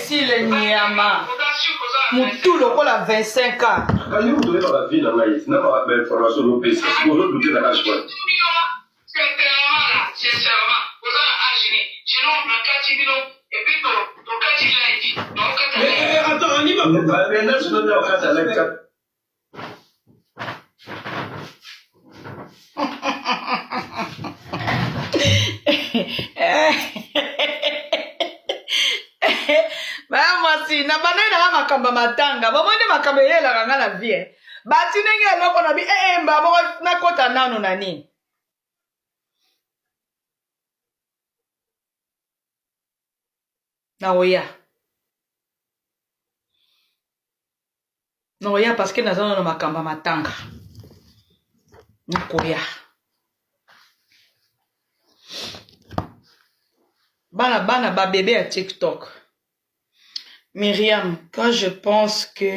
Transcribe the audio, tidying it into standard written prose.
imbécile nyama. Moutou le col à 25 ans. Quand vous donnez dans la vie, dans la vie, n'a pas d'information au PC. Vous doutez dans la choix. Mais attends, on y va. Maintenant, je donne au cas à la 4. Mwasi na banana na makamba matanga bomone makamba yela kanga na vie bati ndenge eloko na bi mbabo na kota nano na nini na oya parce que nazana na makamba matanga nakoya bana ba bébé à TikTok. Myriam, quand je pense que